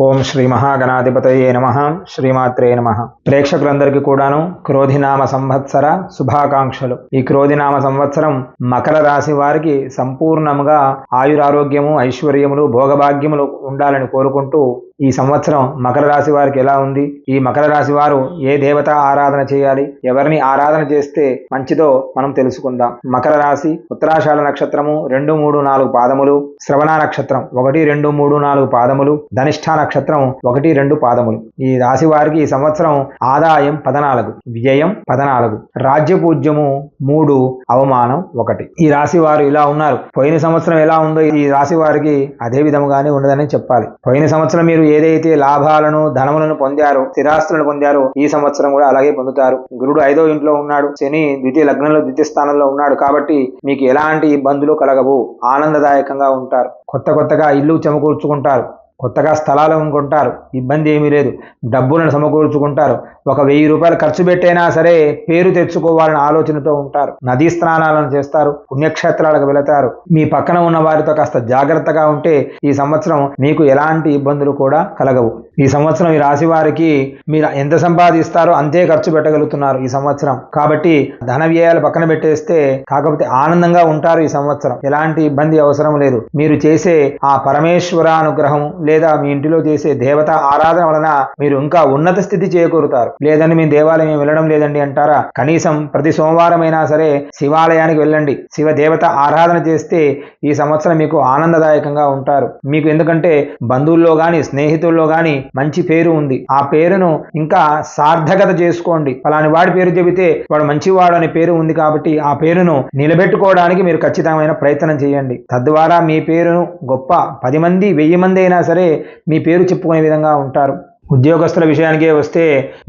ఓం శ్రీ మహాగణాధిపతయే నమః. శ్రీమాత్రే నమః. ప్రేక్షకులందరికీ కూడాను క్రోధినామ సంవత్సర శుభాకాంక్షలు. ఈ క్రోధినామ సంవత్సరం మకర రాశి వారికి సంపూర్ణముగా ఆయురారోగ్యము, ఐశ్వర్యములు, భోగభాగ్యములు ఉండాలని కోరుకుంటూ ఈ సంవత్సరం మకర రాశి వారికి ఎలా ఉంది, ఈ మకర రాశి వారు ఏ దేవత ఆరాధన చేయాలి, ఎవరిని ఆరాధన చేస్తే మంచిదో మనం తెలుసుకుందాం. మకర రాశి ఉత్తరాషాఢ నక్షత్రము 2, 3, 4 పాదములు, శ్రవణ నక్షత్రం 1, 2, 3, 4 పాదములు, ధనిష్ఠ నక్షత్రం 1, 2 పాదములు. ఈ రాశి వారికి ఈ సంవత్సరం ఆదాయం 14, వ్యయం 14, రాజ్యపూజ్యము 3, అవమానం 1. ఈ రాశి వారు ఇలా ఉన్నారు. పోయిన సంవత్సరం ఎలా ఉందో ఈ రాశి వారికి అదే విధముగానే ఉండదని చెప్పాలి. పోయిన సంవత్సరం మీరు ఏదైతే లాభాలను, ధనములను పొందారో, స్థిరాస్తులను పొందారో ఈ సంవత్సరం కూడా అలాగే పొందుతారు. గురుడు 5వ ఇంట్లో ఉన్నాడు, శని ద్వితీయ లగ్నంలో ద్వితీయ స్థానంలో ఉన్నాడు. కాబట్టి మీకు ఎలాంటి ఇబ్బందులు కలగవు, ఆనందదాయకంగా ఉంటారు. కొత్తగా ఇల్లు సమకూర్చుకుంటారు, కొత్తగా స్థలాలను కొంటారు, ఇబ్బంది ఏమీ లేదు. డబ్బులను సమకూర్చుకుంటారు. 1000 రూపాయలు ఖర్చు పెట్టైనా సరే పేరు తెచ్చుకోవాలని ఆలోచనతో ఉంటారు. నదీ స్నానాలను చేస్తారు, పుణ్యక్షేత్రాలకు వెళతారు. మీ పక్కన ఉన్న వారితో కాస్త జాగ్రత్తగా ఉంటే ఈ సంవత్సరం మీకు ఎలాంటి ఇబ్బందులు కూడా కలగవు. ఈ సంవత్సరం ఈ రాశి వారికి మీరు ఎంత సంపాదిస్తారో అంతే ఖర్చు పెట్టగలుగుతున్నారు ఈ సంవత్సరం. కాబట్టి ధన వ్యయాలు పక్కన పెట్టేస్తే కాకపోతే ఆనందంగా ఉంటారు ఈ సంవత్సరం. ఎలాంటి ఇబ్బంది అవసరం లేదు. మీరు చేసే ఆ పరమేశ్వర అనుగ్రహం లేదా మీ ఇంటిలో చేసే దేవత ఆరాధన వలన మీరు ఇంకా ఉన్నత స్థితి చేకూరుతారు. లేదండి మీ దేవాలయం వెళ్ళడం లేదండి అంటారా, కనీసం ప్రతి సోమవారం అయినా సరే శివాలయానికి వెళ్ళండి. శివ దేవత ఆరాధన చేస్తే ఈ సంవత్సరం మీకు ఆనందదాయకంగా ఉంటారు. మీకు ఎందుకంటే బంధువుల్లో గాని, స్నేహితుల్లో గాని మంచి పేరు ఉంది. ఆ పేరును ఇంకా సార్థకత చేసుకోండి. ఫలాని వాడి పేరు చెబితే వాడు మంచివాడు అనే పేరు ఉంది. కాబట్టి ఆ పేరును నిలబెట్టుకోవడానికి మీరు ఖచ్చితమైన ప్రయత్నం చేయండి. తద్వారా మీ పేరును గొప్ప 10 మంది 1000 మంది అయినా సరే మీ పేరు చెప్పుకునే విధంగా ఉంటారు. ఉద్యోగస్తుల విషయానికే వస్తే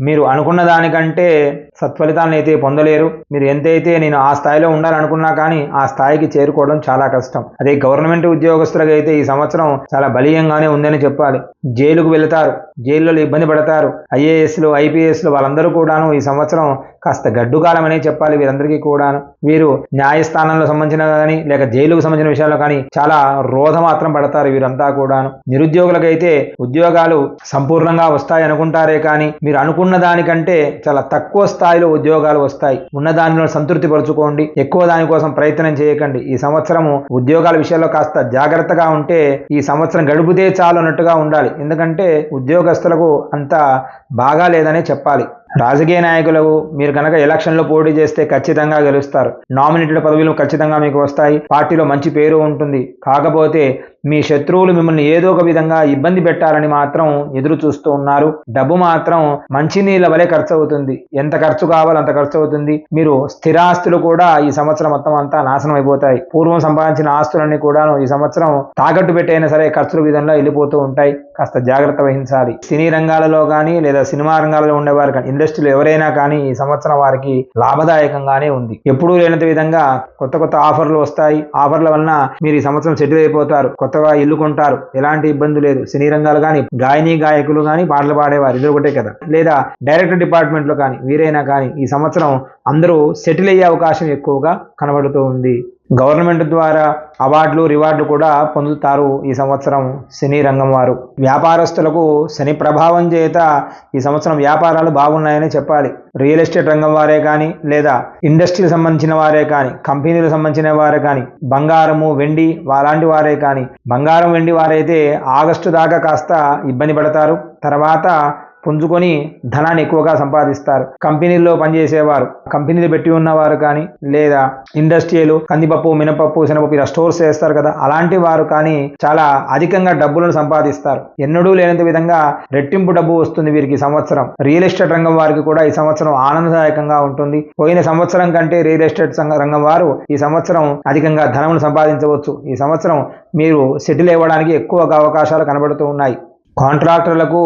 మీరు అనుకున్న దానికంటే సత్ఫలితాలను అయితే పొందలేరు. మీరు ఎంతైతే నేను ఆ స్థాయిలో ఉండాలనుకున్నా కానీ ఆ స్థాయికి చేరుకోవడం చాలా కష్టం. అదే గవర్నమెంట్ ఉద్యోగస్తులకు అయితే ఈ సంవత్సరం చాలా బలీయంగానే ఉందని చెప్పాలి. జైలుకు వెళతారు, జైల్లో ఇబ్బంది పడతారు. ఐఏఎస్లు, ఐపీఎస్లు వాళ్ళందరూ కూడాను ఈ సంవత్సరం కాస్త గడ్డు కాలం అనే చెప్పాలి. వీరందరికీ కూడాను వీరు న్యాయస్థానంలో సంబంధించిన కానీ లేక జైలుకు సంబంధించిన విషయాల్లో కానీ చాలా రోధ మాత్రం పడతారు వీరంతా కూడాను. నిరుద్యోగులకైతే ఉద్యోగాలు సంపూర్ణంగా వస్తాయి అనుకుంటారే కానీ మీరు అనుకున్న దానికంటే చాలా తక్కువ స్థాయిలో ఉద్యోగాలు వస్తాయి. ఉన్న దానిలో సంతృప్తి పరుచుకోండి. ఎక్కువ దానికోసం ప్రయత్నం చేయకండి. ఈ సంవత్సరము ఉద్యోగాల విషయంలో కాస్త జాగ్రత్తగా ఉంటే ఈ సంవత్సరం గడిపితే చాలు అన్నట్టుగా ఉండాలి. ఎందుకంటే ఉద్యోగస్తులకు అంత బాగా లేదనే చెప్పాలి. రాజకీయ నాయకులకు మీరు కనుక ఎలక్షన్లో పోటీ చేస్తే ఖచ్చితంగా గెలుస్తారు. నామినేటెడ్ పదవులు ఖచ్చితంగా మీకు వస్తాయి. పార్టీలో మంచి పేరు ఉంటుంది. కాకపోతే మీ శత్రువులు మిమ్మల్ని ఏదో ఒక విధంగా ఇబ్బంది పెట్టాలని మాత్రం ఎదురు చూస్తూ ఉన్నారు. డబ్బు మాత్రం మంచినీళ్ళ వలె ఖర్చు అవుతుంది. ఎంత ఖర్చు కావాలో అంత ఖర్చు అవుతుంది. మీరు స్థిరాస్తులు కూడా ఈ సంవత్సరం మొత్తం అంతా నాశనం అయిపోతాయి. పూర్వం సంపాదించిన ఆస్తులన్నీ కూడా ఈ సంవత్సరం తాకట్టు పెట్టైనా సరే ఖర్చుల విధంగా వెళ్ళిపోతూ ఉంటాయి. కాస్త జాగ్రత్త వహించాలి. సినీ రంగాలలో కానీ లేదా సినిమా రంగాలలో ఉండేవారు కానీ, ఇండస్ట్రీలో ఎవరైనా కానీ ఈ సంవత్సరం వారికి లాభదాయకంగానే ఉంది. ఎప్పుడూ లేనంత విధంగా కొత్త ఆఫర్లు వస్తాయి. ఆఫర్ల వలన మీరు ఈ సంవత్సరం సెటిల్ అయిపోతారు. కొత్తగా ఇల్లు కొంటారు. ఎలాంటి ఇబ్బంది లేదు. సినీ రంగాలు కానీ, గాయకులు కానీ, పాటలు పాడేవారు ఇది ఒకటే కదా, లేదా డైరెక్టర్ డిపార్ట్మెంట్ లో కానీ వీరైనా కానీ ఈ సంవత్సరం అందరూ సెటిల్ అయ్యే అవకాశం ఎక్కువగా కనబడుతూ ఉంది. గవర్నమెంట్ ద్వారా అవార్డులు, రివార్డులు కూడా పొందుతారు ఈ సంవత్సరం సినీ రంగం వారు. వ్యాపారస్తులకు శని ప్రభావం చేత ఈ సంవత్సరం వ్యాపారాలు బాగున్నాయని చెప్పాలి. రియల్ ఎస్టేట్ రంగం వారే కానీ లేదా ఇండస్ట్రీకి సంబంధించిన వారే కానీ, కంపెనీలకు సంబంధించిన వారే కానీ, బంగారము, వెండి అలాంటి వారే కానీ, బంగారం, వెండి వారైతే ఆగస్టు దాకా కాస్త ఇబ్బంది పడతారు. తర్వాత పుంజుకొని ధనాన్ని ఎక్కువగా సంపాదిస్తారు. కంపెనీల్లో పనిచేసేవారు, కంపెనీలు పెట్టి ఉన్నవారు కానీ లేదా ఇండస్ట్రీలు కందిపప్పు, మినపప్పు, శనగపప్పు ఇలా స్టోర్స్ చేస్తారు కదా, అలాంటి వారు కానీ చాలా అధికంగా డబ్బులను సంపాదిస్తారు. ఎన్నడూ లేనంత విధంగా రెట్టింపు డబ్బు వస్తుంది వీరికి ఈ సంవత్సరం. రియల్ ఎస్టేట్ రంగం వారికి కూడా ఈ సంవత్సరం ఆనందదాయకంగా ఉంటుంది. పోయిన సంవత్సరం కంటే రియల్ ఎస్టేట్ రంగం వారు ఈ సంవత్సరం అధికంగా ధనమును సంపాదించవచ్చు. ఈ సంవత్సరం మీరు సెటిల్ అవ్వడానికి ఎక్కువగా అవకాశాలు కనబడుతూ ఉన్నాయి. కాంట్రాక్టర్లకు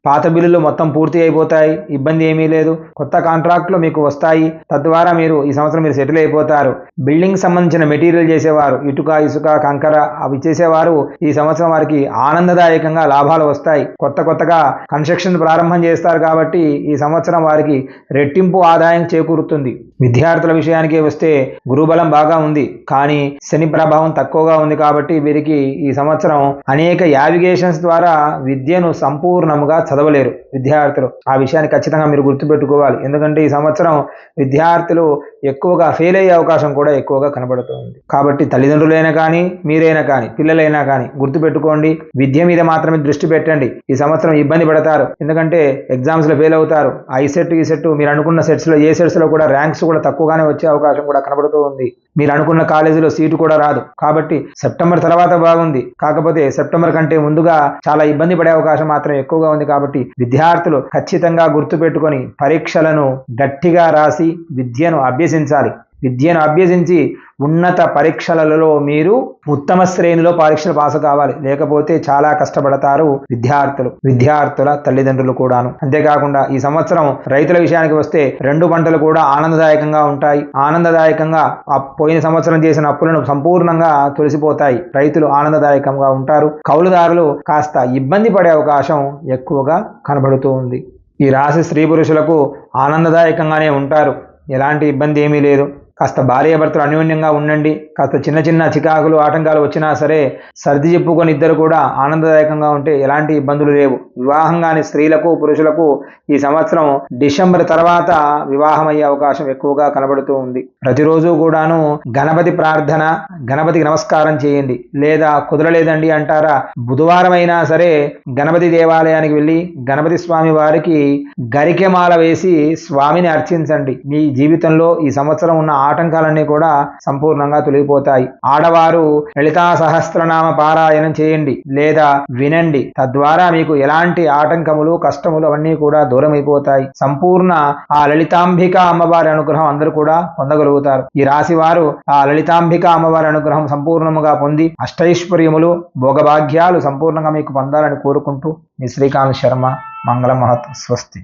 పాత బిల్లులు మొత్తం పూర్తి అయిపోతాయి, ఇబ్బంది ఏమీ లేదు. కొత్త కాంట్రాక్ట్లు మీకు వస్తాయి, తద్వారా మీరు ఈ సంవత్సరం మీరు సెటిల్ అయిపోతారు. బిల్డింగ్ సంబంధించిన మెటీరియల్ చేసేవారు, ఇటుక ఇసుక కంకర అవి చేసేవారు ఈ సంవత్సరం వారికి ఆనందదాయకంగా లాభాలు వస్తాయి. కొత్తగా కన్స్ట్రక్షన్ ప్రారంభం చేస్తారు కాబట్టి ఈ సంవత్సరం వారికి రెట్టింపు ఆదాయం చేకూరుతుంది. విద్యార్థుల విషయానికి వస్తే గురుబలం బాగా ఉంది, కానీ శని ప్రభావం తక్కువగా ఉంది కాబట్టి వీరికి ఈ సంవత్సరం అనేక యావిగేషన్స్ ద్వారా విద్యను సంపూర్ణముగా చదవలేరు విద్యార్థులు. ఆ విషయాన్ని ఖచ్చితంగా మీరు గుర్తుపెట్టుకోవాలి. ఎందుకంటే ఈ సంవత్సరం విద్యార్థులు ఎక్కువగా ఫెయిల్ అయ్యే అవకాశం కూడా ఎక్కువగా కనబడుతుంది. కాబట్టి తల్లిదండ్రులైనా కానీ మీరైనా కానీ పిల్లలైనా కానీ గుర్తుపెట్టుకోండి, విద్య మీద మాత్రమే దృష్టి పెట్టండి. ఈ సంవత్సరం ఇబ్బంది పడతారు, ఎందుకంటే ఎగ్జామ్స్లో ఫెయిల్ అవుతారు. ఈ సెట్ మీరు అనుకున్న సెట్స్లో ఏ సెట్స్లో కూడా ర్యాంక్స్ కూడా తక్కువగానే వచ్చే అవకాశం కూడా కనబడుతూ ఉంది. మీరు అనుకున్న కాలేజీలో సీటు కూడా రాదు. కాబట్టి సెప్టెంబర్ తర్వాత బాగుంది, కాకపోతే సెప్టెంబర్ కంటే ముందుగా చాలా ఇబ్బంది పడే అవకాశం మాత్రం ఎక్కువగా ఉంది. కాబట్టి విద్యార్థులు ఖచ్చితంగా గుర్తుపెట్టుకొని పరీక్షలను గట్టిగా రాసి విద్యను అభ్యసించాలి. విద్యను అభ్యసించి ఉన్నత పరీక్షలలో మీరు ఉత్తమ శ్రేణిలో పరీక్షలు పాస్ కావాలి, లేకపోతే చాలా కష్టపడతారు విద్యార్థుల తల్లిదండ్రులు కూడాను. అంతేకాకుండా ఈ సంవత్సరం రైతుల విషయానికి వస్తే 2 పంటలు కూడా ఆనందదాయకంగా ఉంటాయి. ఆనందదాయకంగా పోయిన సంవత్సరం చేసిన అప్పులను సంపూర్ణంగా తొలసిపోతాయి. రైతులు ఆనందదాయకంగా ఉంటారు. కౌలుదారులు కాస్త ఇబ్బంది పడే అవకాశం ఎక్కువగా కనబడుతూ ఉంది. ఈ రాశి స్త్రీ పురుషులకు ఆనందదాయకంగానే ఉంటారు, ఎలాంటి ఇబ్బంది ఏమీ లేదు. కాస్త భార్యాభర్తలు అన్యోన్యంగా ఉండండి. కాస్త చిన్న చికాకులు ఆటంకాలు వచ్చినా సరే సర్ది చెప్పుకొని ఇద్దరు కూడా ఆనందదాయకంగా ఉంటే ఎలాంటి ఇబ్బందులు లేవు. వివాహం కాని స్త్రీలకు పురుషులకు ఈ సంవత్సరం డిసెంబర్ తర్వాత వివాహం అయ్యే అవకాశం ఎక్కువగా కనబడుతూ ఉంది. ప్రతిరోజు కూడాను గణపతి ప్రార్థన, గణపతికి నమస్కారం చేయండి. లేదా కుదరలేదండి అంటారా, బుధవారం అయినా సరే గణపతి దేవాలయానికి వెళ్ళి గణపతి స్వామి వారికి గరికెమాల వేసి స్వామిని అర్చించండి. మీ జీవితంలో ఈ సంవత్సరం ఉన్న ఆటంకాలన్నీ కూడా సంపూర్ణంగా తొలగిపోతాయి. ఆడవారు లలితా సహస్రనామ పారాయణం చేయండి లేదా వినండి, తద్వారా మీకు ఎలాంటి ఆటంకములు కష్టములు అవన్నీ కూడా దూరం అయిపోతాయి. సంపూర్ణ ఆ లలితాంబిక అమ్మవారి అనుగ్రహం అందరూ కూడా పొందగలుగుతారు. ఈ రాశి వారు ఆ లలితాంబిక అమ్మవారి అనుగ్రహం సంపూర్ణముగా పొంది అష్టైశ్వర్యములు భోగభాగ్యాలు సంపూర్ణంగా మీకు పొందాలని కోరుకుంటూ మీ శ్రీకాంత్ శర్మ. మంగళ మహత్. స్వస్తి.